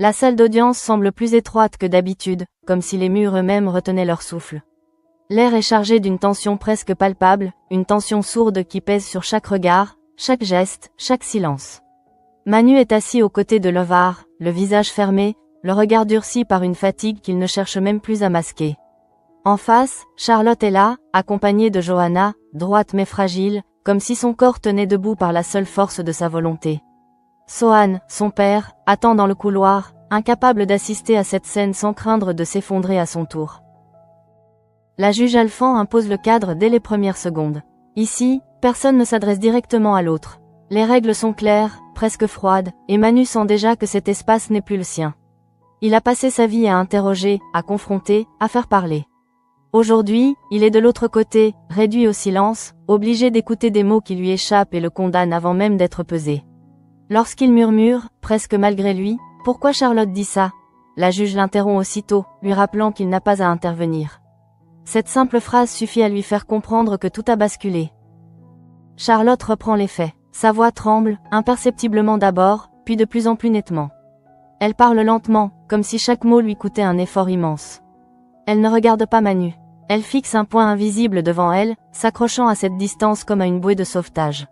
La salle d'audience semble plus étroite que d'habitude, comme si les murs eux-mêmes retenaient leur souffle. L'air est chargé d'une tension presque palpable, une tension sourde qui pèse sur chaque regard, chaque geste, chaque silence. Manu est assis aux côtés de Lovar, le visage fermé, le regard durci par une fatigue qu'il ne cherche même plus à masquer. En face, Charlotte est là, accompagnée de Johanna, droite mais fragile, comme si son corps tenait debout par la seule force de sa volonté. Sohan, son père, attend dans le couloir, incapable d'assister à cette scène sans craindre de s'effondrer à son tour. La juge Alphand impose le cadre dès les premières secondes. Ici, personne ne s'adresse directement à l'autre. Les règles sont claires, presque froides, et Manu sent déjà que cet espace n'est plus le sien. Il a passé sa vie à interroger, à confronter, à faire parler. Aujourd'hui, il est de l'autre côté, réduit au silence, obligé d'écouter des mots qui lui échappent et le condamnent avant même d'être pesé. Lorsqu'il murmure, presque malgré lui, « Pourquoi Charlotte dit ça ?» La juge l'interrompt aussitôt, lui rappelant qu'il n'a pas à intervenir. Cette simple phrase suffit à lui faire comprendre que tout a basculé. Charlotte reprend les faits. Sa voix tremble, imperceptiblement d'abord, puis de plus en plus nettement. Elle parle lentement, comme si chaque mot lui coûtait un effort immense. Elle ne regarde pas Manu. Elle fixe un point invisible devant elle, s'accrochant à cette distance comme à une bouée de sauvetage.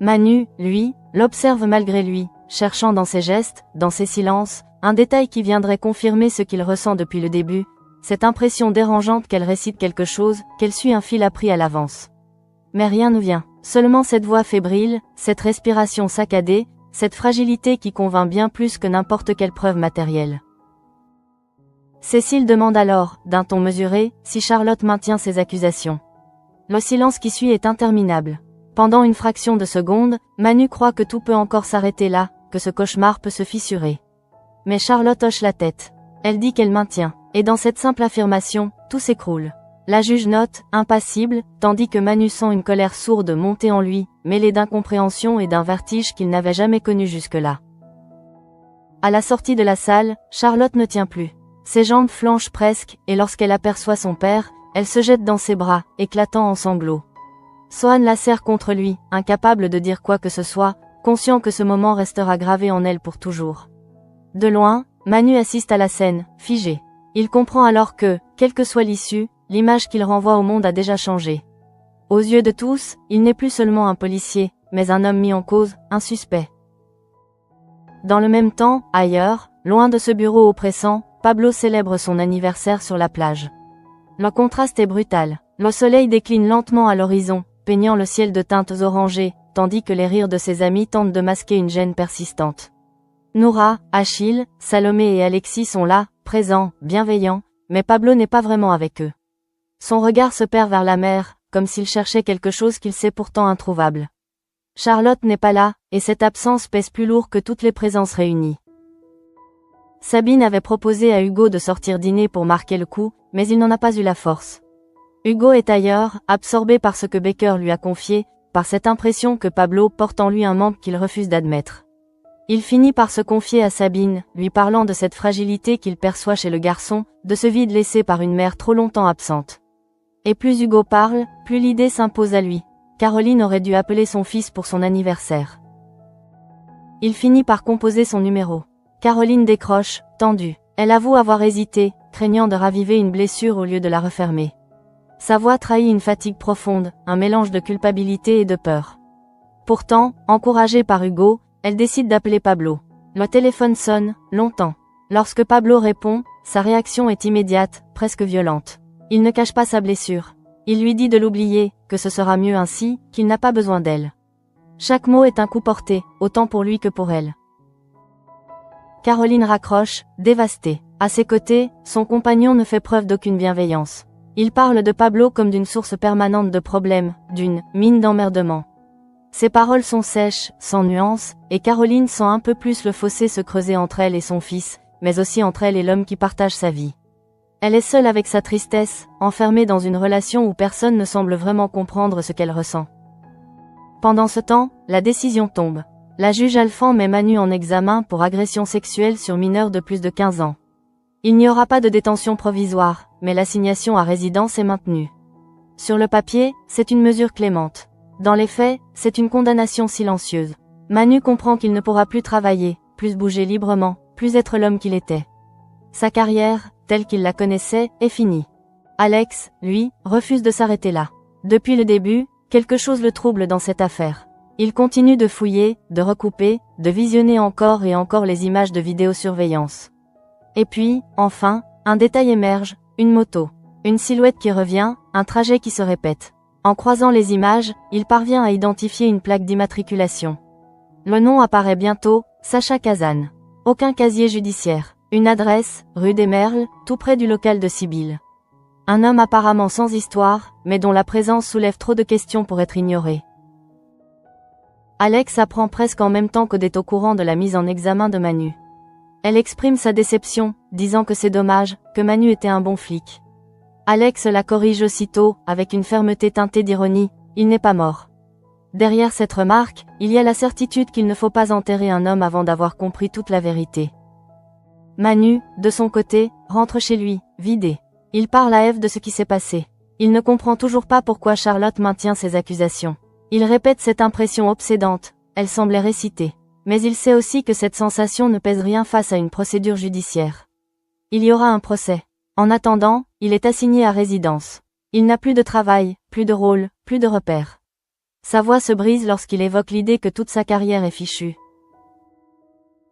Manu, lui, l'observe malgré lui, cherchant dans ses gestes, dans ses silences, un détail qui viendrait confirmer ce qu'il ressent depuis le début, cette impression dérangeante qu'elle récite quelque chose, qu'elle suit un fil appris à l'avance. Mais rien ne vient, seulement cette voix fébrile, cette respiration saccadée, cette fragilité qui convainc bien plus que n'importe quelle preuve matérielle. Cécile demande alors, d'un ton mesuré, si Charlotte maintient ses accusations. Le silence qui suit est interminable. Pendant une fraction de seconde, Manu croit que tout peut encore s'arrêter là, que ce cauchemar peut se fissurer. Mais Charlotte hoche la tête. Elle dit qu'elle maintient, et dans cette simple affirmation, tout s'écroule. La juge note, impassible, tandis que Manu sent une colère sourde monter en lui, mêlée d'incompréhension et d'un vertige qu'il n'avait jamais connu jusque-là. À la sortie de la salle, Charlotte ne tient plus. Ses jambes flanchent presque, et lorsqu'elle aperçoit son père, elle se jette dans ses bras, éclatant en sanglots. Sohan la serre contre lui, incapable de dire quoi que ce soit, conscient que ce moment restera gravé en elle pour toujours. De loin, Manu assiste à la scène, figé. Il comprend alors que, quelle que soit l'issue, l'image qu'il renvoie au monde a déjà changé. Aux yeux de tous, il n'est plus seulement un policier, mais un homme mis en cause, un suspect. Dans le même temps, ailleurs, loin de ce bureau oppressant, Pablo célèbre son anniversaire sur la plage. Le contraste est brutal. Le soleil décline lentement à l'horizon, peignant le ciel de teintes orangées, tandis que les rires de ses amis tentent de masquer une gêne persistante. Noura, Achille, Salomé et Alexis sont là, présents, bienveillants, mais Pablo n'est pas vraiment avec eux. Son regard se perd vers la mer, comme s'il cherchait quelque chose qu'il sait pourtant introuvable. Charlotte n'est pas là, et cette absence pèse plus lourd que toutes les présences réunies. Sabine avait proposé à Hugo de sortir dîner pour marquer le coup, mais il n'en a pas eu la force. Hugo est ailleurs, absorbé par ce que Baker lui a confié, par cette impression que Pablo porte en lui un manque qu'il refuse d'admettre. Il finit par se confier à Sabine, lui parlant de cette fragilité qu'il perçoit chez le garçon, de ce vide laissé par une mère trop longtemps absente. Et plus Hugo parle, plus l'idée s'impose à lui. Caroline aurait dû appeler son fils pour son anniversaire. Il finit par composer son numéro. Caroline décroche, tendue. Elle avoue avoir hésité, craignant de raviver une blessure au lieu de la refermer. Sa voix trahit une fatigue profonde, un mélange de culpabilité et de peur. Pourtant, encouragée par Hugo, elle décide d'appeler Pablo. Le téléphone sonne, longtemps. Lorsque Pablo répond, sa réaction est immédiate, presque violente. Il ne cache pas sa blessure. Il lui dit de l'oublier, que ce sera mieux ainsi, qu'il n'a pas besoin d'elle. Chaque mot est un coup porté, autant pour lui que pour elle. Caroline raccroche, dévastée. À ses côtés, son compagnon ne fait preuve d'aucune bienveillance. Il parle de Pablo comme d'une source permanente de problèmes, d'une mine d'emmerdement. Ses paroles sont sèches, sans nuance, et Caroline sent un peu plus le fossé se creuser entre elle et son fils, mais aussi entre elle et l'homme qui partage sa vie. Elle est seule avec sa tristesse, enfermée dans une relation où personne ne semble vraiment comprendre ce qu'elle ressent. Pendant ce temps, la décision tombe. La juge Alphand met Manu en examen pour agression sexuelle sur mineur de plus de 15 ans. Il n'y aura pas de détention provisoire, mais l'assignation à résidence est maintenue. Sur le papier, c'est une mesure clémente. Dans les faits, c'est une condamnation silencieuse. Manu comprend qu'il ne pourra plus travailler, plus bouger librement, plus être l'homme qu'il était. Sa carrière, telle qu'il la connaissait, est finie. Alex, lui, refuse de s'arrêter là. Depuis le début, quelque chose le trouble dans cette affaire. Il continue de fouiller, de recouper, de visionner encore et encore les images de vidéosurveillance. Et puis, enfin, un détail émerge, une moto. Une silhouette qui revient, un trajet qui se répète. En croisant les images, il parvient à identifier une plaque d'immatriculation. Le nom apparaît bientôt, Sacha Kazan. Aucun casier judiciaire. Une adresse, rue des Merles, tout près du local de Sibylle. Un homme apparemment sans histoire, mais dont la présence soulève trop de questions pour être ignorée. Alex apprend presque en même temps qu'Odette au courant de la mise en examen de Manu. Elle exprime sa déception, disant que c'est dommage, que Manu était un bon flic. Alex la corrige aussitôt, avec une fermeté teintée d'ironie, il n'est pas mort. Derrière cette remarque, il y a la certitude qu'il ne faut pas enterrer un homme avant d'avoir compris toute la vérité. Manu, de son côté, rentre chez lui, vidé. Il parle à Eve de ce qui s'est passé. Il ne comprend toujours pas pourquoi Charlotte maintient ses accusations. Il répète cette impression obsédante, elle semblait réciter. Mais il sait aussi que cette sensation ne pèse rien face à une procédure judiciaire. Il y aura un procès. En attendant, il est assigné à résidence. Il n'a plus de travail, plus de rôle, plus de repères. Sa voix se brise lorsqu'il évoque l'idée que toute sa carrière est fichue.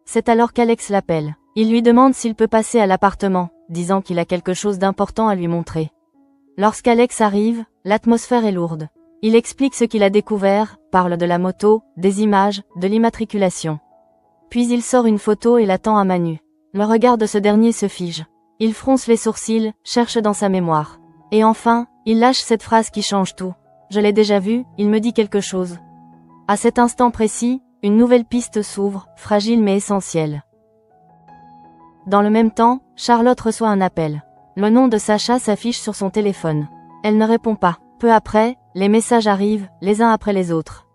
C'est alors qu'Alex l'appelle. Il lui demande s'il peut passer à l'appartement, disant qu'il a quelque chose d'important à lui montrer. Lorsqu'Alex arrive, l'atmosphère est lourde. Il explique ce qu'il a découvert, parle de la moto, des images, de l'immatriculation. Puis il sort une photo et la tend à Manu. Le regard de ce dernier se fige. Il fronce les sourcils, cherche dans sa mémoire. Et enfin, il lâche cette phrase qui change tout. Je l'ai déjà vu, il me dit quelque chose. À cet instant précis, une nouvelle piste s'ouvre, fragile mais essentielle. Dans le même temps, Charlotte reçoit un appel. Le nom de Sacha s'affiche sur son téléphone. Elle ne répond pas. Peu après, les messages arrivent, les uns après les autres.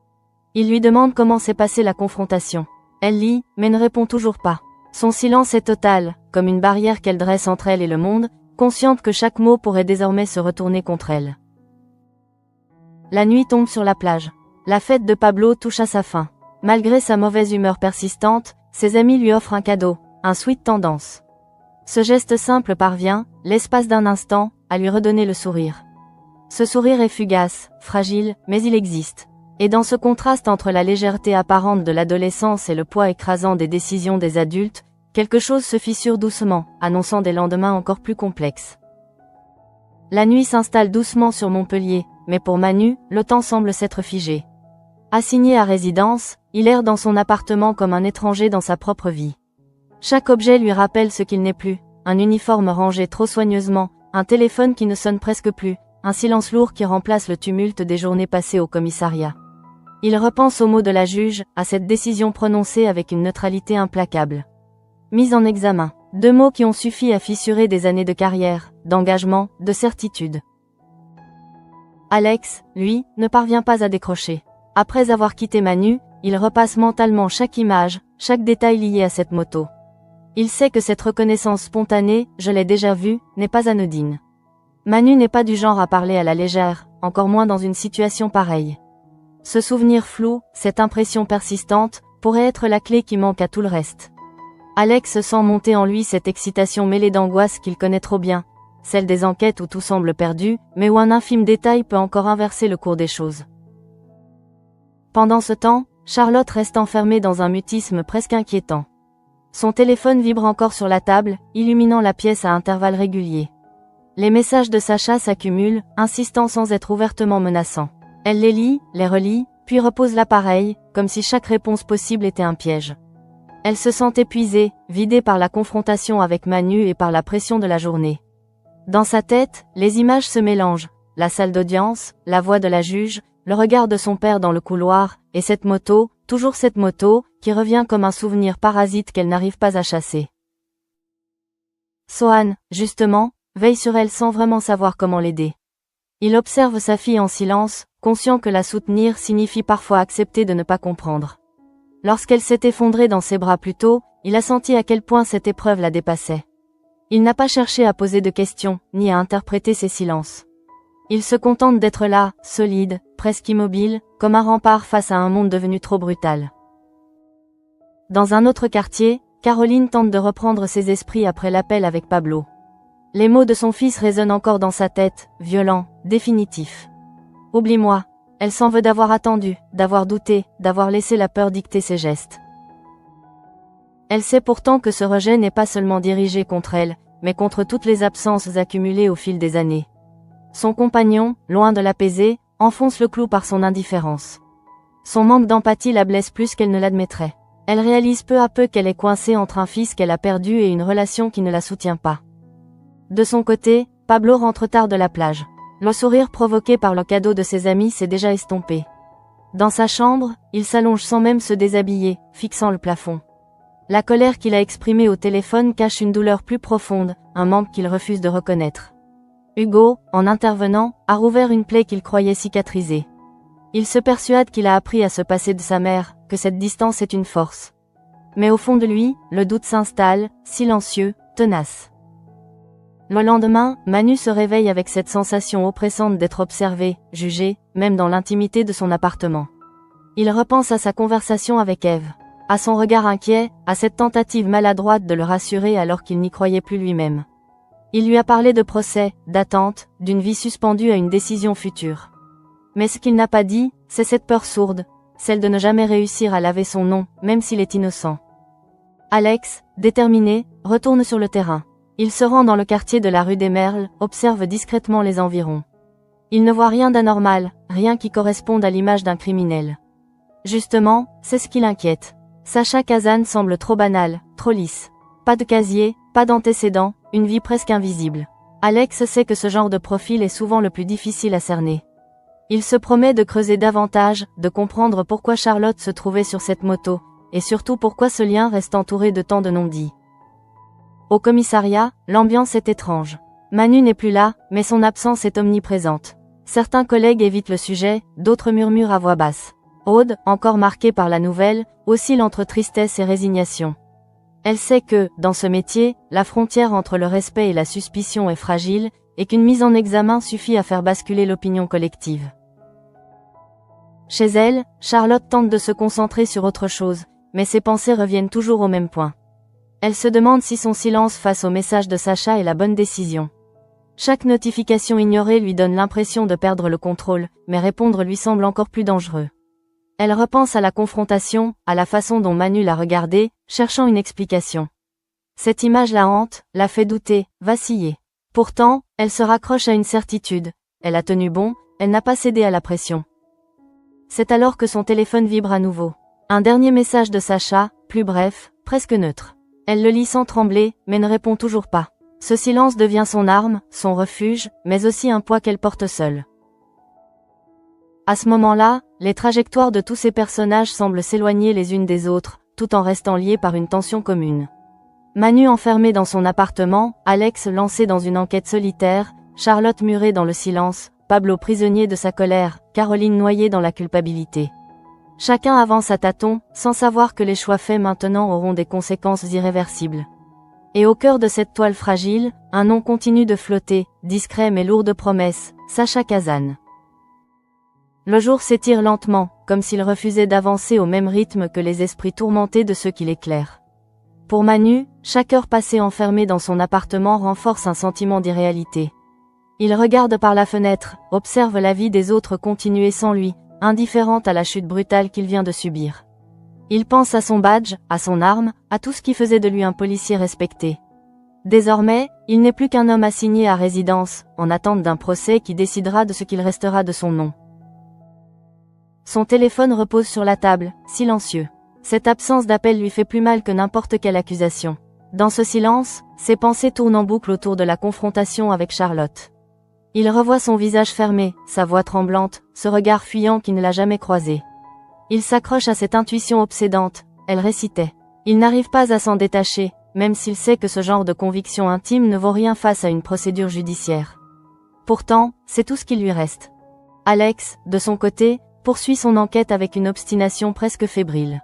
Il lui demande comment s'est passée la confrontation. Elle lit, mais ne répond toujours pas. Son silence est total, comme une barrière qu'elle dresse entre elle et le monde, consciente que chaque mot pourrait désormais se retourner contre elle. La nuit tombe sur la plage. La fête de Pablo touche à sa fin. Malgré sa mauvaise humeur persistante, ses amis lui offrent un cadeau, un sweat tendance. Ce geste simple parvient, l'espace d'un instant, à lui redonner le sourire. Ce sourire est fugace, fragile, mais il existe. Et dans ce contraste entre la légèreté apparente de l'adolescence et le poids écrasant des décisions des adultes, quelque chose se fissure doucement, annonçant des lendemains encore plus complexes. La nuit s'installe doucement sur Montpellier, mais pour Manu, le temps semble s'être figé. Assigné à résidence, il erre dans son appartement comme un étranger dans sa propre vie. Chaque objet lui rappelle ce qu'il n'est plus, un uniforme rangé trop soigneusement, un téléphone qui ne sonne presque plus, un silence lourd qui remplace le tumulte des journées passées au commissariat. Il repense aux mots de la juge, à cette décision prononcée avec une neutralité implacable. Mise en examen. 2 mots qui ont suffi à fissurer des années de carrière, d'engagement, de certitude. Alex, lui, ne parvient pas à décrocher. Après avoir quitté Manu, il repasse mentalement chaque image, chaque détail lié à cette moto. Il sait que cette reconnaissance spontanée, je l'ai déjà vue, n'est pas anodine. Manu n'est pas du genre à parler à la légère, encore moins dans une situation pareille. Ce souvenir flou, cette impression persistante, pourrait être la clé qui manque à tout le reste. Alex sent monter en lui cette excitation mêlée d'angoisse qu'il connaît trop bien, celle des enquêtes où tout semble perdu, mais où un infime détail peut encore inverser le cours des choses. Pendant ce temps, Charlotte reste enfermée dans un mutisme presque inquiétant. Son téléphone vibre encore sur la table, illuminant la pièce à intervalles réguliers. Les messages de Sacha s'accumulent, insistant sans être ouvertement menaçants. Elle les lit, les relit, puis repose l'appareil, comme si chaque réponse possible était un piège. Elle se sent épuisée, vidée par la confrontation avec Manu et par la pression de la journée. Dans sa tête, les images se mélangent, la salle d'audience, la voix de la juge, le regard de son père dans le couloir, et cette moto, toujours cette moto, qui revient comme un souvenir parasite qu'elle n'arrive pas à chasser. Sohan, justement, veille sur elle sans vraiment savoir comment l'aider. Il observe sa fille en silence, conscient que la soutenir signifie parfois accepter de ne pas comprendre. Lorsqu'elle s'est effondrée dans ses bras plus tôt, il a senti à quel point cette épreuve la dépassait. Il n'a pas cherché à poser de questions, ni à interpréter ses silences. Il se contente d'être là, solide, presque immobile, comme un rempart face à un monde devenu trop brutal. Dans un autre quartier, Caroline tente de reprendre ses esprits après l'appel avec Pablo. Les mots de son fils résonnent encore dans sa tête, violents, définitifs. « Oublie-moi ». Elle s'en veut d'avoir attendu, d'avoir douté, d'avoir laissé la peur dicter ses gestes. Elle sait pourtant que ce rejet n'est pas seulement dirigé contre elle, mais contre toutes les absences accumulées au fil des années. Son compagnon, loin de l'apaiser, enfonce le clou par son indifférence. Son manque d'empathie la blesse plus qu'elle ne l'admettrait. Elle réalise peu à peu qu'elle est coincée entre un fils qu'elle a perdu et une relation qui ne la soutient pas. De son côté, Pablo rentre tard de la plage. Le sourire provoqué par le cadeau de ses amis s'est déjà estompé. Dans sa chambre, il s'allonge sans même se déshabiller, fixant le plafond. La colère qu'il a exprimée au téléphone cache une douleur plus profonde, un manque qu'il refuse de reconnaître. Hugo, en intervenant, a rouvert une plaie qu'il croyait cicatrisée. Il se persuade qu'il a appris à se passer de sa mère, que cette distance est une force. Mais au fond de lui, le doute s'installe, silencieux, tenace. Le lendemain, Manu se réveille avec cette sensation oppressante d'être observé, jugé, même dans l'intimité de son appartement. Il repense à sa conversation avec Eve, à son regard inquiet, à cette tentative maladroite de le rassurer alors qu'il n'y croyait plus lui-même. Il lui a parlé de procès, d'attente, d'une vie suspendue à une décision future. Mais ce qu'il n'a pas dit, c'est cette peur sourde, celle de ne jamais réussir à laver son nom, même s'il est innocent. Alex, déterminé, retourne sur le terrain. Il se rend dans le quartier de la rue des Merles, observe discrètement les environs. Il ne voit rien d'anormal, rien qui corresponde à l'image d'un criminel. Justement, c'est ce qui l'inquiète. Sacha Kazan semble trop banale, trop lisse. Pas de casier, pas d'antécédents, une vie presque invisible. Alex sait que ce genre de profil est souvent le plus difficile à cerner. Il se promet de creuser davantage, de comprendre pourquoi Charlotte se trouvait sur cette moto, et surtout pourquoi ce lien reste entouré de tant de non-dits. Au commissariat, l'ambiance est étrange. Manu n'est plus là, mais son absence est omniprésente. Certains collègues évitent le sujet, d'autres murmurent à voix basse. Aude, encore marquée par la nouvelle, oscille entre tristesse et résignation. Elle sait que, dans ce métier, la frontière entre le respect et la suspicion est fragile, et qu'une mise en examen suffit à faire basculer l'opinion collective. Chez elle, Charlotte tente de se concentrer sur autre chose, mais ses pensées reviennent toujours au même point. Elle se demande si son silence face au message de Sacha est la bonne décision. Chaque notification ignorée lui donne l'impression de perdre le contrôle, mais répondre lui semble encore plus dangereux. Elle repense à la confrontation, à la façon dont Manu l'a regardée, cherchant une explication. Cette image la hante, la fait douter, vaciller. Pourtant, elle se raccroche à une certitude. Elle a tenu bon, elle n'a pas cédé à la pression. C'est alors que son téléphone vibre à nouveau. Un dernier message de Sacha, plus bref, presque neutre. Elle le lit sans trembler, mais ne répond toujours pas. Ce silence devient son arme, son refuge, mais aussi un poids qu'elle porte seule. À ce moment-là, les trajectoires de tous ces personnages semblent s'éloigner les unes des autres, tout en restant liés par une tension commune. Manu enfermé dans son appartement, Alex lancé dans une enquête solitaire, Charlotte murée dans le silence, Pablo prisonnier de sa colère, Caroline noyée dans la culpabilité. Chacun avance à tâtons, sans savoir que les choix faits maintenant auront des conséquences irréversibles. Et au cœur de cette toile fragile, un nom continue de flotter, discret mais lourd de promesses, Sacha Kazan. Le jour s'étire lentement, comme s'il refusait d'avancer au même rythme que les esprits tourmentés de ceux qui l'éclairent. Pour Manu, chaque heure passée enfermé dans son appartement renforce un sentiment d'irréalité. Il regarde par la fenêtre, observe la vie des autres continuer sans lui, indifférente à la chute brutale qu'il vient de subir. Il pense à son badge, à son arme, à tout ce qui faisait de lui un policier respecté. Désormais, il n'est plus qu'un homme assigné à résidence, en attente d'un procès qui décidera de ce qu'il restera de son nom. Son téléphone repose sur la table, silencieux. Cette absence d'appel lui fait plus mal que n'importe quelle accusation. Dans ce silence, ses pensées tournent en boucle autour de la confrontation avec Charlotte. Il revoit son visage fermé, sa voix tremblante, ce regard fuyant qui ne l'a jamais croisé. Il s'accroche à cette intuition obsédante, elle récitait. Il n'arrive pas à s'en détacher, même s'il sait que ce genre de conviction intime ne vaut rien face à une procédure judiciaire. Pourtant, c'est tout ce qui lui reste. Alex, de son côté, poursuit son enquête avec une obstination presque fébrile.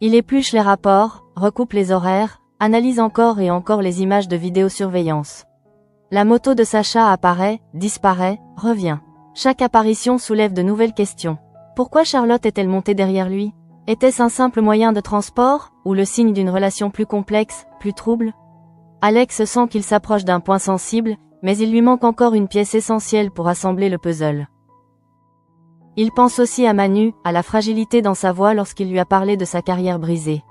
Il épluche les rapports, recoupe les horaires, analyse encore et encore les images de vidéosurveillance. La moto de Sacha apparaît, disparaît, revient. Chaque apparition soulève de nouvelles questions. Pourquoi Charlotte est-elle montée derrière lui? Était-ce un simple moyen de transport, ou le signe d'une relation plus complexe, plus trouble? Alex sent qu'il s'approche d'un point sensible, mais il lui manque encore une pièce essentielle pour assembler le puzzle. Il pense aussi à Manu, à la fragilité dans sa voix lorsqu'il lui a parlé de sa carrière brisée.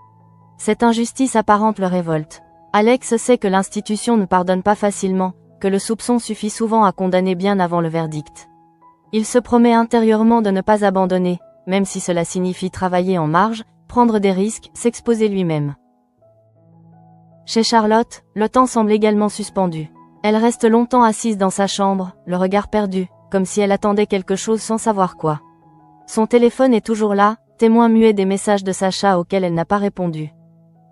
Cette injustice apparente le révolte. Alex sait que l'institution ne pardonne pas facilement, que le soupçon suffit souvent à condamner bien avant le verdict. Il se promet intérieurement de ne pas abandonner, même si cela signifie travailler en marge, prendre des risques, s'exposer lui-même. Chez Charlotte, le temps semble également suspendu. Elle reste longtemps assise dans sa chambre, le regard perdu, comme si elle attendait quelque chose sans savoir quoi. Son téléphone est toujours là, témoin muet des messages de Sacha auxquels elle n'a pas répondu.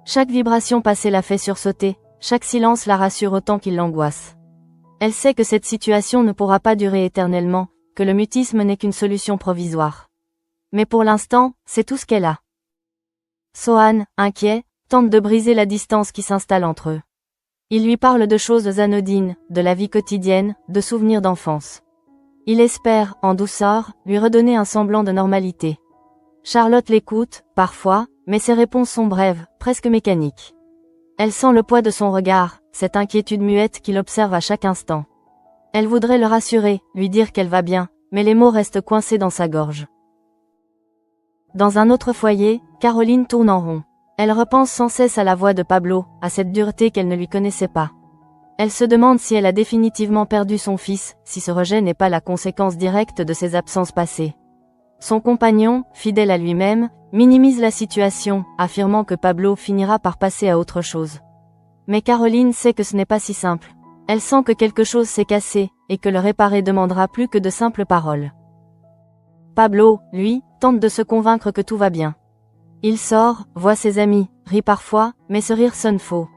Chaque vibration passée la fait sursauter, chaque silence la rassure autant qu'il l'angoisse. Elle sait que cette situation ne pourra pas durer éternellement, que le mutisme n'est qu'une solution provisoire. Mais pour l'instant, c'est tout ce qu'elle a. Sohan, inquiet, tente de briser la distance qui s'installe entre eux. Il lui parle de choses anodines, de la vie quotidienne, de souvenirs d'enfance. Il espère, en douceur, lui redonner un semblant de normalité. Charlotte l'écoute, parfois, mais ses réponses sont brèves, presque mécaniques. Elle sent le poids de son regard, cette inquiétude muette qui l'observe à chaque instant. Elle voudrait le rassurer, lui dire qu'elle va bien, mais les mots restent coincés dans sa gorge. Dans un autre foyer, Caroline tourne en rond. Elle repense sans cesse à la voix de Pablo, à cette dureté qu'elle ne lui connaissait pas. Elle se demande si elle a définitivement perdu son fils, si ce rejet n'est pas la conséquence directe de ses absences passées. Son compagnon, fidèle à lui-même, minimise la situation, affirmant que Pablo finira par passer à autre chose. Mais Caroline sait que ce n'est pas si simple. Elle sent que quelque chose s'est cassé, et que le réparer demandera plus que de simples paroles. Pablo, lui, tente de se convaincre que tout va bien. Il sort, voit ses amis, rit parfois, mais ce rire sonne faux.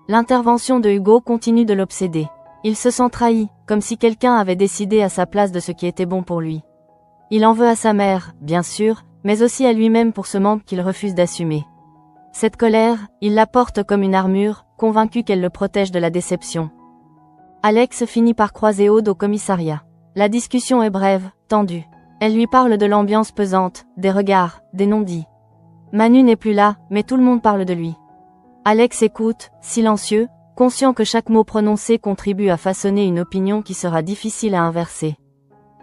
L'intervention de Hugo continue de l'obséder. Il se sent trahi, comme si quelqu'un avait décidé à sa place de ce qui était bon pour lui. Il en veut à sa mère, bien sûr, mais aussi à lui-même pour ce manque qu'il refuse d'assumer. Cette colère, il la porte comme une armure, convaincu qu'elle le protège de la déception. Alex finit par croiser Aude au commissariat. La discussion est brève, tendue. Elle lui parle de l'ambiance pesante, des regards, des non-dits. Manu n'est plus là, mais tout le monde parle de lui. Alex écoute, silencieux, conscient que chaque mot prononcé contribue à façonner une opinion qui sera difficile à inverser.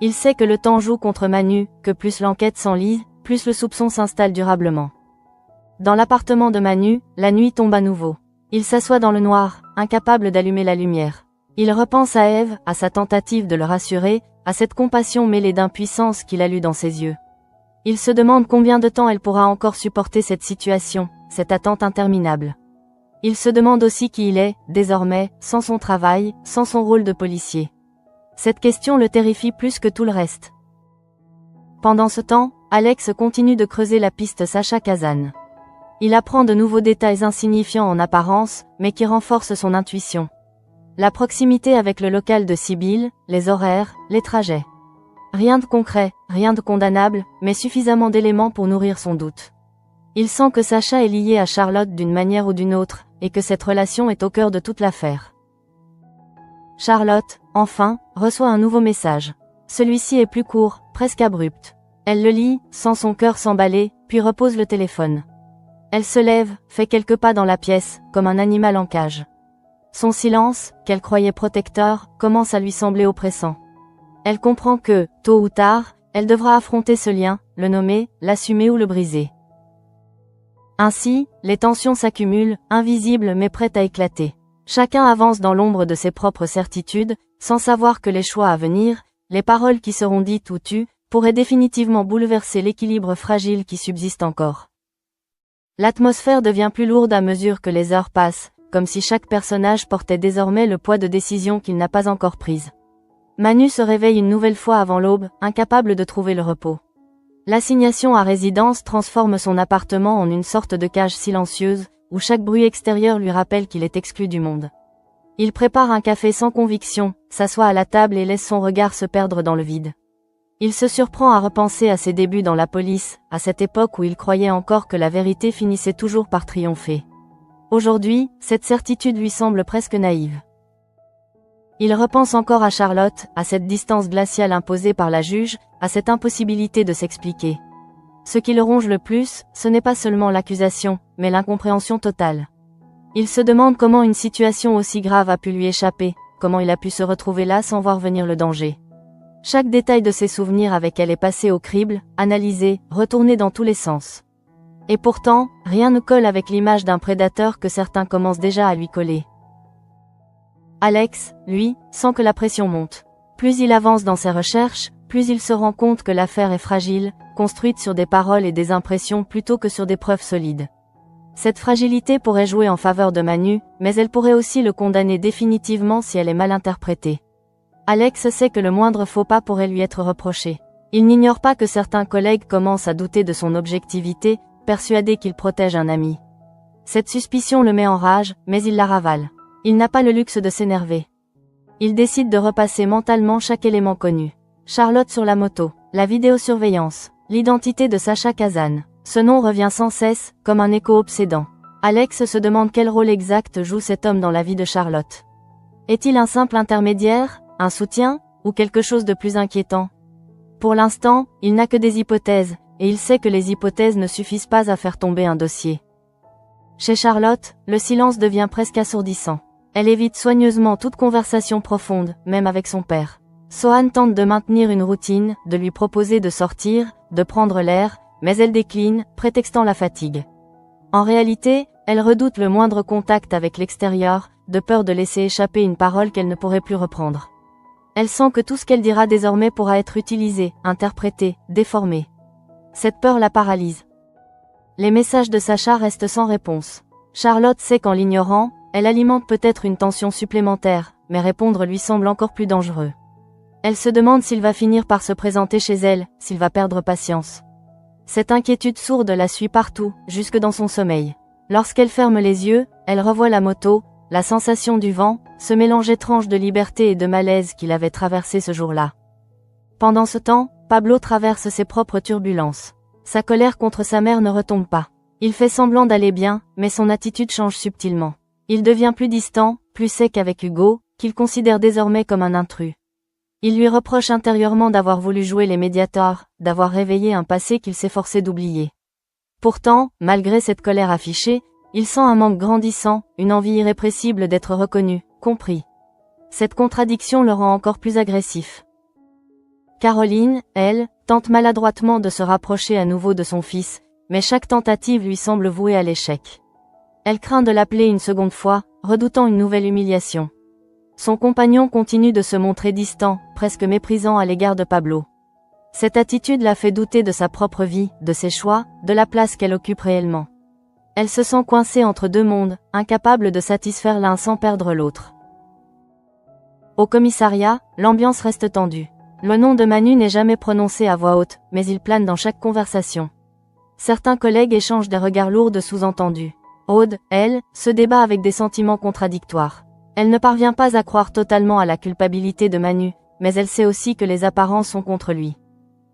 Il sait que le temps joue contre Manu, que plus l'enquête s'enlise, plus le soupçon s'installe durablement. Dans l'appartement de Manu, la nuit tombe à nouveau. Il s'assoit dans le noir, incapable d'allumer la lumière. Il repense à Ève, à sa tentative de le rassurer, à cette compassion mêlée d'impuissance qu'il a lue dans ses yeux. Il se demande combien de temps elle pourra encore supporter cette situation, cette attente interminable. Il se demande aussi qui il est, désormais, sans son travail, sans son rôle de policier. Cette question le terrifie plus que tout le reste. Pendant ce temps, Alex continue de creuser la piste Sacha Kazan. Il apprend de nouveaux détails insignifiants en apparence, mais qui renforcent son intuition. La proximité avec le local de Sibylle, les horaires, les trajets. Rien de concret, rien de condamnable, mais suffisamment d'éléments pour nourrir son doute. Il sent que Sacha est lié à Charlotte d'une manière ou d'une autre, et que cette relation est au cœur de toute l'affaire. Charlotte, enfin, reçoit un nouveau message. Celui-ci est plus court, presque abrupt. Elle le lit, sent son cœur s'emballer, puis repose le téléphone. Elle se lève, fait quelques pas dans la pièce, comme un animal en cage. Son silence, qu'elle croyait protecteur, commence à lui sembler oppressant. Elle comprend que, tôt ou tard, elle devra affronter ce lien, le nommer, l'assumer ou le briser. Ainsi, les tensions s'accumulent, invisibles mais prêtes à éclater. Chacun avance dans l'ombre de ses propres certitudes, sans savoir que les choix à venir, les paroles qui seront dites ou tues, pourraient définitivement bouleverser l'équilibre fragile qui subsiste encore. L'atmosphère devient plus lourde à mesure que les heures passent, comme si chaque personnage portait désormais le poids de décisions qu'il n'a pas encore prises. Manu se réveille une nouvelle fois avant l'aube, incapable de trouver le repos. L'assignation à résidence transforme son appartement en une sorte de cage silencieuse, où chaque bruit extérieur lui rappelle qu'il est exclu du monde. Il prépare un café sans conviction, s'assoit à la table et laisse son regard se perdre dans le vide. Il se surprend à repenser à ses débuts dans la police, à cette époque où il croyait encore que la vérité finissait toujours par triompher. Aujourd'hui, cette certitude lui semble presque naïve. Il repense encore à Charlotte, à cette distance glaciale imposée par la juge, à cette impossibilité de s'expliquer. Ce qui le ronge le plus, ce n'est pas seulement l'accusation, mais l'incompréhension totale. Il se demande comment une situation aussi grave a pu lui échapper, comment il a pu se retrouver là sans voir venir le danger. Chaque détail de ses souvenirs avec elle est passé au crible, analysé, retourné dans tous les sens. Et pourtant, rien ne colle avec l'image d'un prédateur que certains commencent déjà à lui coller. Alex, lui, sent que la pression monte. Plus il avance dans ses recherches, plus il se rend compte que l'affaire est fragile, construite sur des paroles et des impressions plutôt que sur des preuves solides. Cette fragilité pourrait jouer en faveur de Manu, mais elle pourrait aussi le condamner définitivement si elle est mal interprétée. Alex sait que le moindre faux pas pourrait lui être reproché. Il n'ignore pas que certains collègues commencent à douter de son objectivité, persuadés qu'il protège un ami. Cette suspicion le met en rage, mais il la ravale. Il n'a pas le luxe de s'énerver. Il décide de repasser mentalement chaque élément connu. Charlotte sur la moto, la vidéosurveillance, l'identité de Sacha Kazan. Ce nom revient sans cesse, comme un écho obsédant. Alex se demande quel rôle exact joue cet homme dans la vie de Charlotte. Est-il un simple intermédiaire, un soutien, ou quelque chose de plus inquiétant? Pour l'instant, il n'a que des hypothèses, et il sait que les hypothèses ne suffisent pas à faire tomber un dossier. Chez Charlotte, le silence devient presque assourdissant. Elle évite soigneusement toute conversation profonde, même avec son père. Sohan tente de maintenir une routine, de lui proposer de sortir, de prendre l'air, mais elle décline, prétextant la fatigue. En réalité, elle redoute le moindre contact avec l'extérieur, de peur de laisser échapper une parole qu'elle ne pourrait plus reprendre. Elle sent que tout ce qu'elle dira désormais pourra être utilisé, interprété, déformé. Cette peur la paralyse. Les messages de Sacha restent sans réponse. Charlotte sait qu'en l'ignorant, elle alimente peut-être une tension supplémentaire, mais répondre lui semble encore plus dangereux. Elle se demande s'il va finir par se présenter chez elle, s'il va perdre patience. Cette inquiétude sourde la suit partout, jusque dans son sommeil. Lorsqu'elle ferme les yeux, elle revoit la moto, la sensation du vent, ce mélange étrange de liberté et de malaise qu'il avait traversé ce jour-là. Pendant ce temps, Pablo traverse ses propres turbulences. Sa colère contre sa mère ne retombe pas. Il fait semblant d'aller bien, mais son attitude change subtilement. Il devient plus distant, plus sec avec Hugo, qu'il considère désormais comme un intrus. Il lui reproche intérieurement d'avoir voulu jouer les médiateurs, d'avoir réveillé un passé qu'il s'efforçait d'oublier. Pourtant, malgré cette colère affichée, il sent un manque grandissant, une envie irrépressible d'être reconnu, compris. Cette contradiction le rend encore plus agressif. Caroline, elle, tente maladroitement de se rapprocher à nouveau de son fils, mais chaque tentative lui semble vouée à l'échec. Elle craint de l'appeler une seconde fois, redoutant une nouvelle humiliation. Son compagnon continue de se montrer distant, presque méprisant à l'égard de Pablo. Cette attitude la fait douter de sa propre vie, de ses choix, de la place qu'elle occupe réellement. Elle se sent coincée entre deux mondes, incapable de satisfaire l'un sans perdre l'autre. Au commissariat, l'ambiance reste tendue. Le nom de Manu n'est jamais prononcé à voix haute, mais il plane dans chaque conversation. Certains collègues échangent des regards lourds de sous-entendus. Aude, elle, se débat avec des sentiments contradictoires. Elle ne parvient pas à croire totalement à la culpabilité de Manu, mais elle sait aussi que les apparences sont contre lui.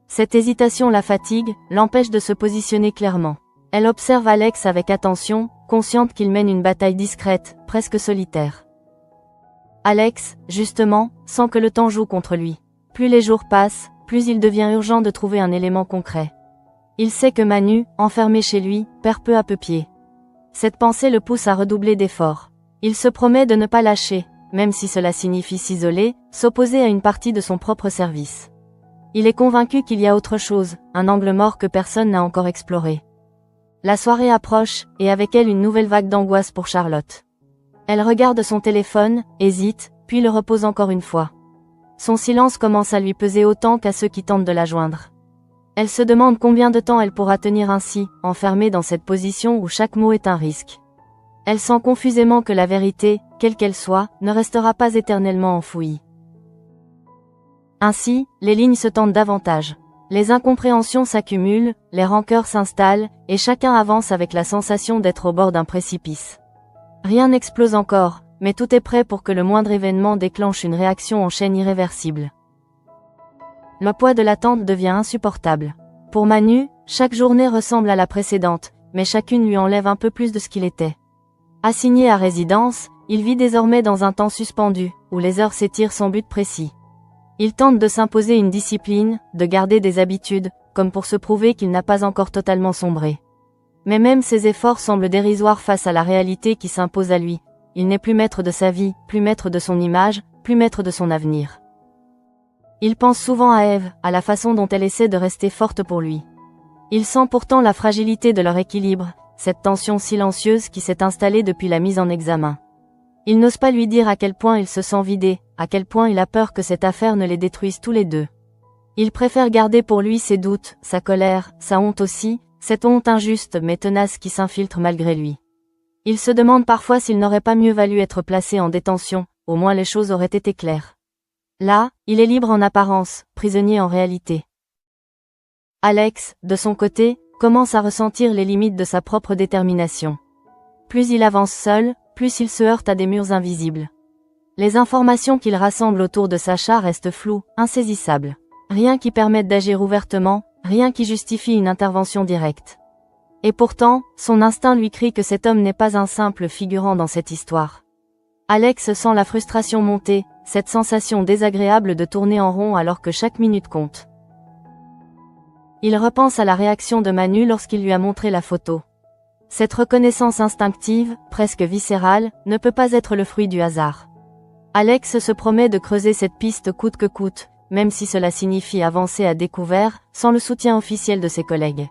Cette hésitation la fatigue, l'empêche de se positionner clairement. Elle observe Alex avec attention, consciente qu'il mène une bataille discrète, presque solitaire. Alex, justement, sent que le temps joue contre lui. Plus les jours passent, plus il devient urgent de trouver un élément concret. Il sait que Manu, enfermé chez lui, perd peu à peu pied. Cette pensée le pousse à redoubler d'efforts. Il se promet de ne pas lâcher, même si cela signifie s'isoler, s'opposer à une partie de son propre service. Il est convaincu qu'il y a autre chose, un angle mort que personne n'a encore exploré. La soirée approche, et avec elle une nouvelle vague d'angoisse pour Charlotte. Elle regarde son téléphone, hésite, puis le repose encore une fois. Son silence commence à lui peser autant qu'à ceux qui tentent de la joindre. Elle se demande combien de temps elle pourra tenir ainsi, enfermée dans cette position où chaque mot est un risque. Elle sent confusément que la vérité, quelle qu'elle soit, ne restera pas éternellement enfouie. Ainsi, les lignes se tendent davantage. Les incompréhensions s'accumulent, les rancœurs s'installent, et chacun avance avec la sensation d'être au bord d'un précipice. Rien n'explose encore, mais tout est prêt pour que le moindre événement déclenche une réaction en chaîne irréversible. Le poids de l'attente devient insupportable. Pour Manu, chaque journée ressemble à la précédente, mais chacune lui enlève un peu plus de ce qu'il était. Assigné à résidence, il vit désormais dans un temps suspendu, où les heures s'étirent sans but précis. Il tente de s'imposer une discipline, de garder des habitudes, comme pour se prouver qu'il n'a pas encore totalement sombré. Mais même ses efforts semblent dérisoires face à la réalité qui s'impose à lui. Il n'est plus maître de sa vie, plus maître de son image, plus maître de son avenir. Il pense souvent à Eve, à la façon dont elle essaie de rester forte pour lui. Il sent pourtant la fragilité de leur équilibre, cette tension silencieuse qui s'est installée depuis la mise en examen. Il n'ose pas lui dire à quel point il se sent vidé, à quel point il a peur que cette affaire ne les détruise tous les deux. Il préfère garder pour lui ses doutes, sa colère, sa honte aussi, cette honte injuste mais tenace qui s'infiltre malgré lui. Il se demande parfois s'il n'aurait pas mieux valu être placé en détention, au moins les choses auraient été claires. Là, il est libre en apparence, prisonnier en réalité. Alex, de son côté, commence à ressentir les limites de sa propre détermination. Plus il avance seul, plus il se heurte à des murs invisibles. Les informations qu'il rassemble autour de Sacha restent floues, insaisissables. Rien qui permette d'agir ouvertement, rien qui justifie une intervention directe. Et pourtant, son instinct lui crie que cet homme n'est pas un simple figurant dans cette histoire. Alex sent la frustration monter, cette sensation désagréable de tourner en rond alors que chaque minute compte. Il repense à la réaction de Manu lorsqu'il lui a montré la photo. Cette reconnaissance instinctive, presque viscérale, ne peut pas être le fruit du hasard. Alex se promet de creuser cette piste coûte que coûte, même si cela signifie avancer à découvert, sans le soutien officiel de ses collègues.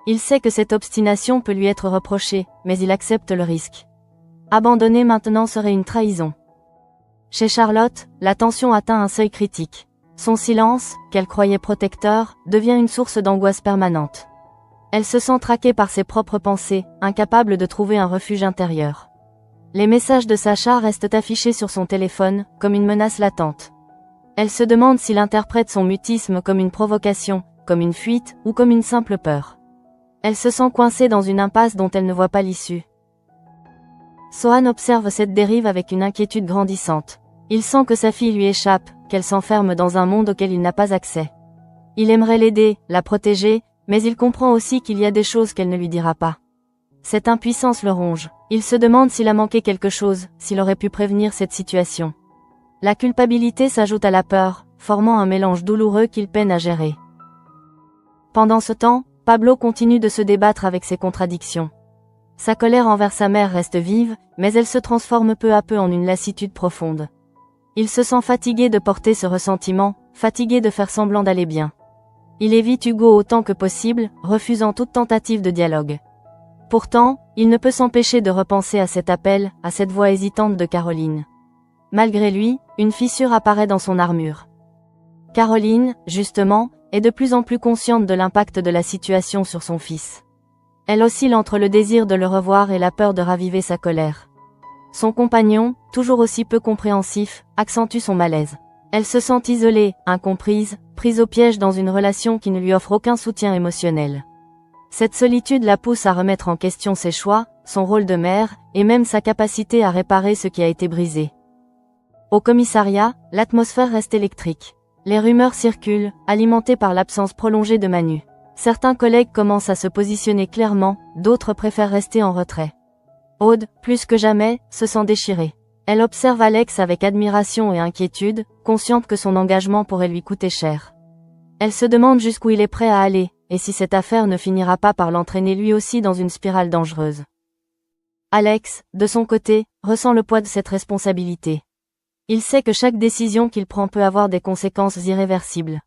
Il sait que cette obstination peut lui être reprochée, mais il accepte le risque. Abandonner maintenant serait une trahison. Chez Charlotte, la tension atteint un seuil critique. Son silence, qu'elle croyait protecteur, devient une source d'angoisse permanente. Elle se sent traquée par ses propres pensées, incapable de trouver un refuge intérieur. Les messages de Sacha restent affichés sur son téléphone, comme une menace latente. Elle se demande s'il interprète son mutisme comme une provocation, comme une fuite, ou comme une simple peur. Elle se sent coincée dans une impasse dont elle ne voit pas l'issue. Sohan observe cette dérive avec une inquiétude grandissante. Il sent que sa fille lui échappe, qu'elle s'enferme dans un monde auquel il n'a pas accès. Il aimerait l'aider, la protéger, mais il comprend aussi qu'il y a des choses qu'elle ne lui dira pas. Cette impuissance le ronge. Il se demande s'il a manqué quelque chose, s'il aurait pu prévenir cette situation. La culpabilité s'ajoute à la peur, formant un mélange douloureux qu'il peine à gérer. Pendant ce temps, Pablo continue de se débattre avec ses contradictions. Sa colère envers sa mère reste vive, mais elle se transforme peu à peu en une lassitude profonde. Il se sent fatigué de porter ce ressentiment, fatigué de faire semblant d'aller bien. Il évite Hugo autant que possible, refusant toute tentative de dialogue. Pourtant, il ne peut s'empêcher de repenser à cet appel, à cette voix hésitante de Caroline. Malgré lui, une fissure apparaît dans son armure. Caroline, justement, est de plus en plus consciente de l'impact de la situation sur son fils. Elle oscille entre le désir de le revoir et la peur de raviver sa colère. Son compagnon, toujours aussi peu compréhensif, accentue son malaise. Elle se sent isolée, incomprise, prise au piège dans une relation qui ne lui offre aucun soutien émotionnel. Cette solitude la pousse à remettre en question ses choix, son rôle de mère, et même sa capacité à réparer ce qui a été brisé. Au commissariat, l'atmosphère reste électrique. Les rumeurs circulent, alimentées par l'absence prolongée de Manu. Certains collègues commencent à se positionner clairement, d'autres préfèrent rester en retrait. Aude, plus que jamais, se sent déchirée. Elle observe Alex avec admiration et inquiétude, consciente que son engagement pourrait lui coûter cher. Elle se demande jusqu'où il est prêt à aller, et si cette affaire ne finira pas par l'entraîner lui aussi dans une spirale dangereuse. Alex, de son côté, ressent le poids de cette responsabilité. Il sait que chaque décision qu'il prend peut avoir des conséquences irréversibles.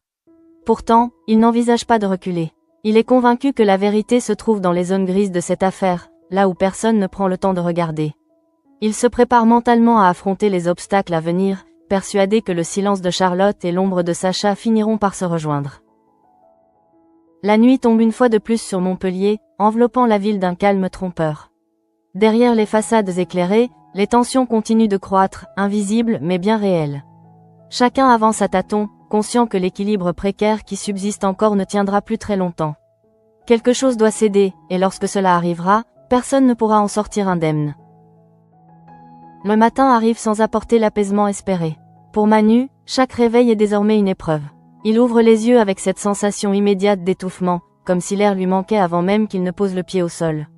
Pourtant, il n'envisage pas de reculer. Il est convaincu que la vérité se trouve dans les zones grises de cette affaire, là où personne ne prend le temps de regarder. Il se prépare mentalement à affronter les obstacles à venir, persuadé que le silence de Charlotte et l'ombre de Sacha finiront par se rejoindre. La nuit tombe une fois de plus sur Montpellier, enveloppant la ville d'un calme trompeur. Derrière les façades éclairées, les tensions continuent de croître, invisibles mais bien réelles. Chacun avance à tâtons, conscient que l'équilibre précaire qui subsiste encore ne tiendra plus très longtemps. Quelque chose doit céder, et lorsque cela arrivera, personne ne pourra en sortir indemne. Le matin arrive sans apporter l'apaisement espéré. Pour Manu, chaque réveil est désormais une épreuve. Il ouvre les yeux avec cette sensation immédiate d'étouffement, comme si l'air lui manquait avant même qu'il ne pose le pied au sol.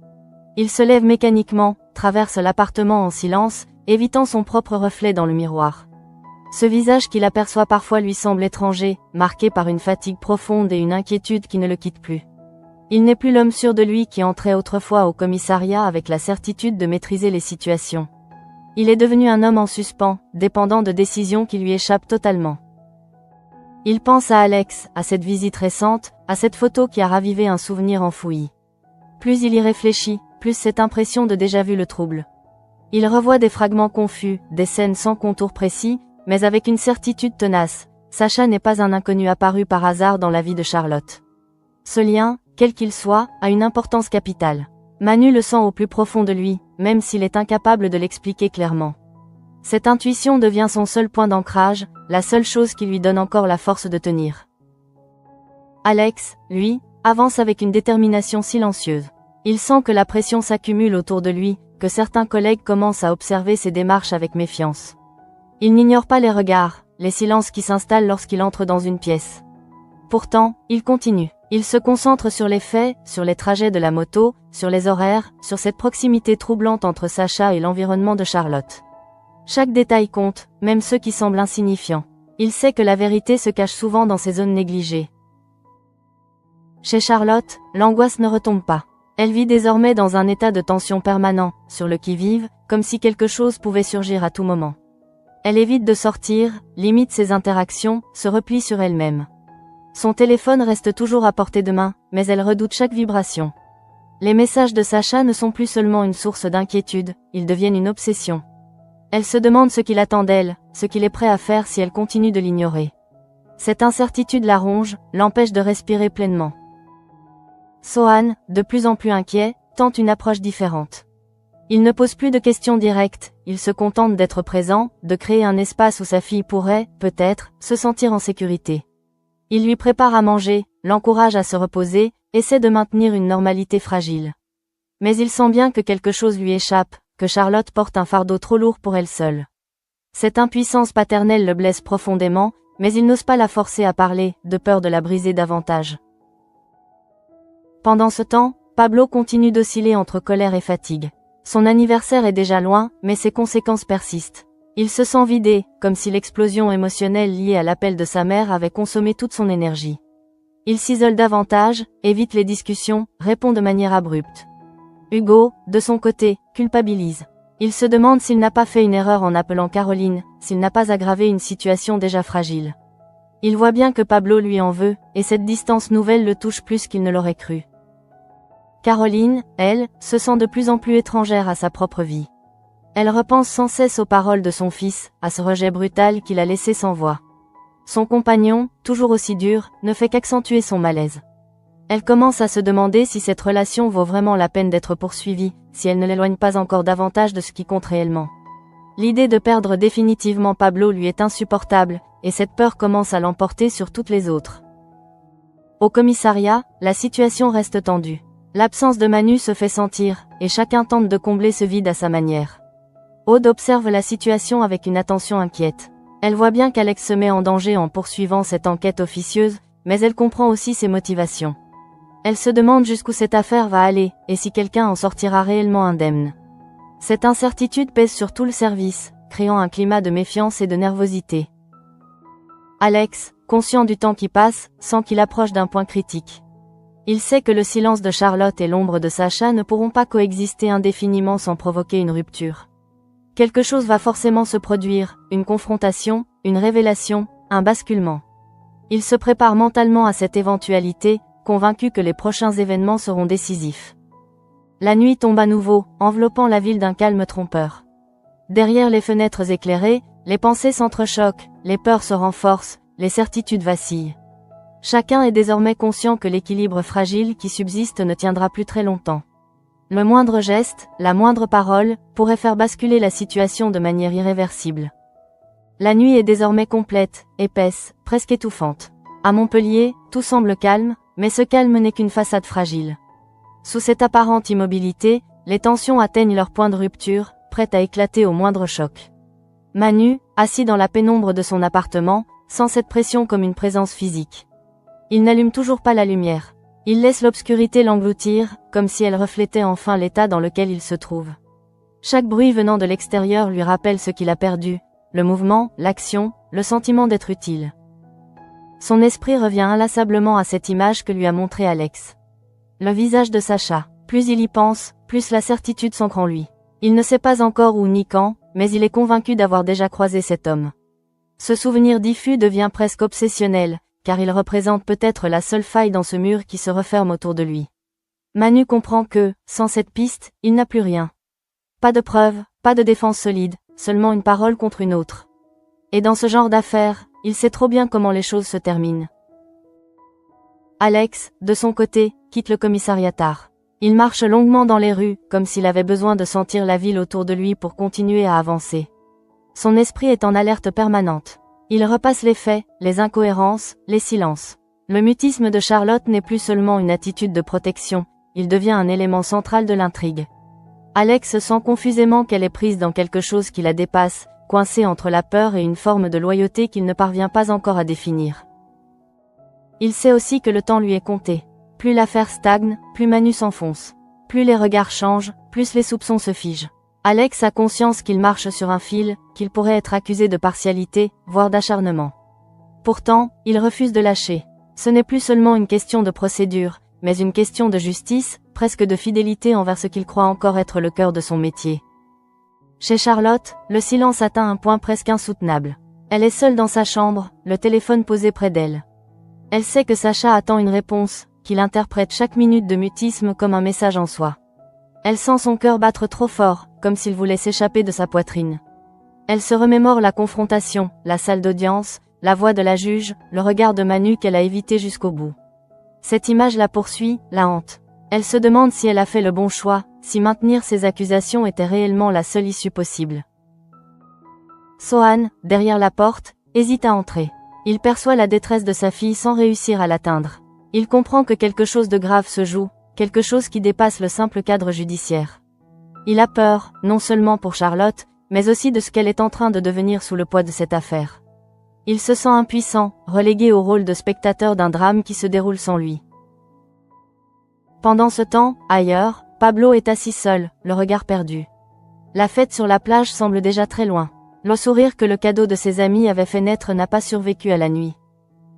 Il se lève mécaniquement, traverse l'appartement en silence, évitant son propre reflet dans le miroir. Ce visage qu'il aperçoit parfois lui semble étranger, marqué par une fatigue profonde et une inquiétude qui ne le quitte plus. Il n'est plus l'homme sûr de lui qui entrait autrefois au commissariat avec la certitude de maîtriser les situations. Il est devenu un homme en suspens, dépendant de décisions qui lui échappent totalement. Il pense à Alex, à cette visite récente, à cette photo qui a ravivé un souvenir enfoui. Plus il y réfléchit, plus cette impression de déjà-vu le trouble. Il revoit des fragments confus, des scènes sans contour précis, mais avec une certitude tenace. Sacha n'est pas un inconnu apparu par hasard dans la vie de Charlotte. Ce lien, quel qu'il soit, a une importance capitale. Manu le sent au plus profond de lui, même s'il est incapable de l'expliquer clairement. Cette intuition devient son seul point d'ancrage, la seule chose qui lui donne encore la force de tenir. Alex, lui, avance avec une détermination silencieuse. Il sent que la pression s'accumule autour de lui, que certains collègues commencent à observer ses démarches avec méfiance. Il n'ignore pas les regards, les silences qui s'installent lorsqu'il entre dans une pièce. Pourtant, il continue. Il se concentre sur les faits, sur les trajets de la moto, sur les horaires, sur cette proximité troublante entre Sacha et l'environnement de Charlotte. Chaque détail compte, même ceux qui semblent insignifiants. Il sait que la vérité se cache souvent dans ces zones négligées. Chez Charlotte, l'angoisse ne retombe pas. Elle vit désormais dans un état de tension permanent, sur le qui-vive, comme si quelque chose pouvait surgir à tout moment. Elle évite de sortir, limite ses interactions, se replie sur elle-même. Son téléphone reste toujours à portée de main, mais elle redoute chaque vibration. Les messages de Sacha ne sont plus seulement une source d'inquiétude, ils deviennent une obsession. Elle se demande ce qu'il attend d'elle, ce qu'il est prêt à faire si elle continue de l'ignorer. Cette incertitude la ronge, l'empêche de respirer pleinement. Sohan, de plus en plus inquiet, tente une approche différente. Il ne pose plus de questions directes, il se contente d'être présent, de créer un espace où sa fille pourrait, peut-être, se sentir en sécurité. Il lui prépare à manger, l'encourage à se reposer, essaie de maintenir une normalité fragile. Mais il sent bien que quelque chose lui échappe, que Charlotte porte un fardeau trop lourd pour elle seule. Cette impuissance paternelle le blesse profondément, mais il n'ose pas la forcer à parler, de peur de la briser davantage. Pendant ce temps, Pablo continue d'osciller entre colère et fatigue. Son anniversaire est déjà loin, mais ses conséquences persistent. Il se sent vidé, comme si l'explosion émotionnelle liée à l'appel de sa mère avait consommé toute son énergie. Il s'isole davantage, évite les discussions, répond de manière abrupte. Hugo, de son côté, culpabilise. Il se demande s'il n'a pas fait une erreur en appelant Caroline, s'il n'a pas aggravé une situation déjà fragile. Il voit bien que Pablo lui en veut, et cette distance nouvelle le touche plus qu'il ne l'aurait cru. Caroline, elle, se sent de plus en plus étrangère à sa propre vie. Elle repense sans cesse aux paroles de son fils, à ce rejet brutal qu'il a laissé sans voix. Son compagnon, toujours aussi dur, ne fait qu'accentuer son malaise. Elle commence à se demander si cette relation vaut vraiment la peine d'être poursuivie, si elle ne l'éloigne pas encore davantage de ce qui compte réellement. L'idée de perdre définitivement Pablo lui est insupportable, et cette peur commence à l'emporter sur toutes les autres. Au commissariat, la situation reste tendue. L'absence de Manu se fait sentir, et chacun tente de combler ce vide à sa manière. Aude observe la situation avec une attention inquiète. Elle voit bien qu'Alex se met en danger en poursuivant cette enquête officieuse, mais elle comprend aussi ses motivations. Elle se demande jusqu'où cette affaire va aller, et si quelqu'un en sortira réellement indemne. Cette incertitude pèse sur tout le service, créant un climat de méfiance et de nervosité. Alex, conscient du temps qui passe, sent qu'il approche d'un point critique. Il sait que le silence de Charlotte et l'ombre de Sacha ne pourront pas coexister indéfiniment sans provoquer une rupture. Quelque chose va forcément se produire, une confrontation, une révélation, un basculement. Il se prépare mentalement à cette éventualité, convaincu que les prochains événements seront décisifs. La nuit tombe à nouveau, enveloppant la ville d'un calme trompeur. Derrière les fenêtres éclairées, les pensées s'entrechoquent, les peurs se renforcent, les certitudes vacillent. Chacun est désormais conscient que l'équilibre fragile qui subsiste ne tiendra plus très longtemps. Le moindre geste, la moindre parole, pourrait faire basculer la situation de manière irréversible. La nuit est désormais complète, épaisse, presque étouffante. À Montpellier, tout semble calme, mais ce calme n'est qu'une façade fragile. Sous cette apparente immobilité, les tensions atteignent leur point de rupture, prêtes à éclater au moindre choc. Manu, assis dans la pénombre de son appartement, sent cette pression comme une présence physique. Il n'allume toujours pas la lumière. Il laisse l'obscurité l'engloutir, comme si elle reflétait enfin l'état dans lequel il se trouve. Chaque bruit venant de l'extérieur lui rappelle ce qu'il a perdu, le mouvement, l'action, le sentiment d'être utile. Son esprit revient inlassablement à cette image que lui a montrée Alex. Le visage de Sacha. Plus il y pense, plus la certitude s'ancre en lui. Il ne sait pas encore où ni quand, mais il est convaincu d'avoir déjà croisé cet homme. Ce souvenir diffus devient presque obsessionnel, car il représente peut-être la seule faille dans ce mur qui se referme autour de lui. Manu comprend que, sans cette piste, il n'a plus rien. Pas de preuves, pas de défense solide, seulement une parole contre une autre. Et dans ce genre d'affaires, il sait trop bien comment les choses se terminent. Alex, de son côté, quitte le commissariat tard. Il marche longuement dans les rues, comme s'il avait besoin de sentir la ville autour de lui pour continuer à avancer. Son esprit est en alerte permanente. Il repasse les faits, les incohérences, les silences. Le mutisme de Charlotte n'est plus seulement une attitude de protection, il devient un élément central de l'intrigue. Alex sent confusément qu'elle est prise dans quelque chose qui la dépasse, coincée entre la peur et une forme de loyauté qu'il ne parvient pas encore à définir. Il sait aussi que le temps lui est compté. Plus l'affaire stagne, plus Manu s'enfonce. Plus les regards changent, plus les soupçons se figent. Alex a conscience qu'il marche sur un fil, qu'il pourrait être accusé de partialité, voire d'acharnement. Pourtant, il refuse de lâcher. Ce n'est plus seulement une question de procédure, mais une question de justice, presque de fidélité envers ce qu'il croit encore être le cœur de son métier. Chez Charlotte, le silence atteint un point presque insoutenable. Elle est seule dans sa chambre, le téléphone posé près d'elle. Elle sait que Sacha attend une réponse, qu'il interprète chaque minute de mutisme comme un message en soi. Elle sent son cœur battre trop fort, comme s'il voulait s'échapper de sa poitrine. Elle se remémore la confrontation, la salle d'audience, la voix de la juge, le regard de Manu qu'elle a évité jusqu'au bout. Cette image la poursuit, la hante. Elle se demande si elle a fait le bon choix, si maintenir ses accusations était réellement la seule issue possible. Sohan, derrière la porte, hésite à entrer. Il perçoit la détresse de sa fille sans réussir à l'atteindre. Il comprend que quelque chose de grave se joue, quelque chose qui dépasse le simple cadre judiciaire. Il a peur, non seulement pour Charlotte, mais aussi de ce qu'elle est en train de devenir sous le poids de cette affaire. Il se sent impuissant, relégué au rôle de spectateur d'un drame qui se déroule sans lui. Pendant ce temps, ailleurs, Pablo est assis seul, le regard perdu. La fête sur la plage semble déjà très loin. Le sourire que le cadeau de ses amis avait fait naître n'a pas survécu à la nuit.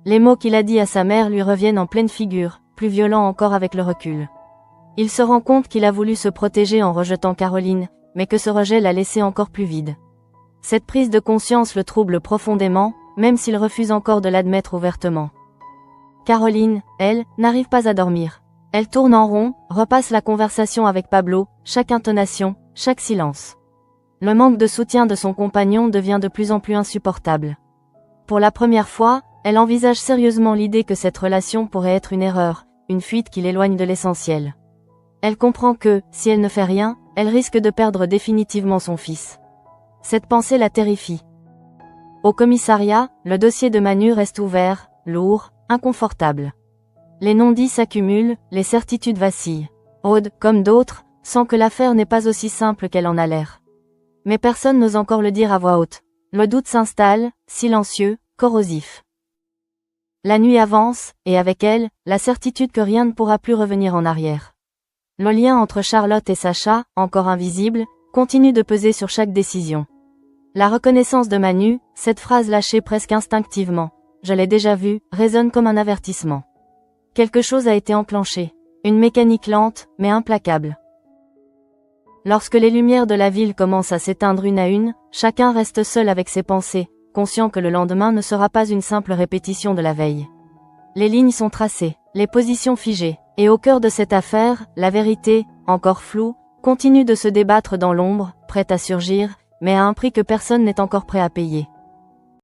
Les mots qu'il a dit à sa mère lui reviennent en pleine figure, plus violents encore avec le recul. Il se rend compte qu'il a voulu se protéger en rejetant Caroline, mais que ce rejet l'a laissé encore plus vide. Cette prise de conscience le trouble profondément, même s'il refuse encore de l'admettre ouvertement. Caroline, elle, n'arrive pas à dormir. Elle tourne en rond, repasse la conversation avec Pablo, chaque intonation, chaque silence. Le manque de soutien de son compagnon devient de plus en plus insupportable. Pour la première fois, elle envisage sérieusement l'idée que cette relation pourrait être une erreur, une fuite qui l'éloigne de l'essentiel. Elle comprend que, si elle ne fait rien, elle risque de perdre définitivement son fils. Cette pensée la terrifie. Au commissariat, le dossier de Manu reste ouvert, lourd, inconfortable. Les non-dits s'accumulent, les certitudes vacillent. Aude, comme d'autres, sent que l'affaire n'est pas aussi simple qu'elle en a l'air. Mais personne n'ose encore le dire à voix haute. Le doute s'installe, silencieux, corrosif. La nuit avance, et avec elle, la certitude que rien ne pourra plus revenir en arrière. Le lien entre Charlotte et Sacha, encore invisible, continue de peser sur chaque décision. La reconnaissance de Manu, cette phrase lâchée presque instinctivement, « je l'ai déjà vu », résonne comme un avertissement. Quelque chose a été enclenché. Une mécanique lente, mais implacable. Lorsque les lumières de la ville commencent à s'éteindre une à une, chacun reste seul avec ses pensées, conscient que le lendemain ne sera pas une simple répétition de la veille. Les lignes sont tracées, les positions figées, et au cœur de cette affaire, la vérité, encore floue, continue de se débattre dans l'ombre, prête à surgir, mais à un prix que personne n'est encore prêt à payer.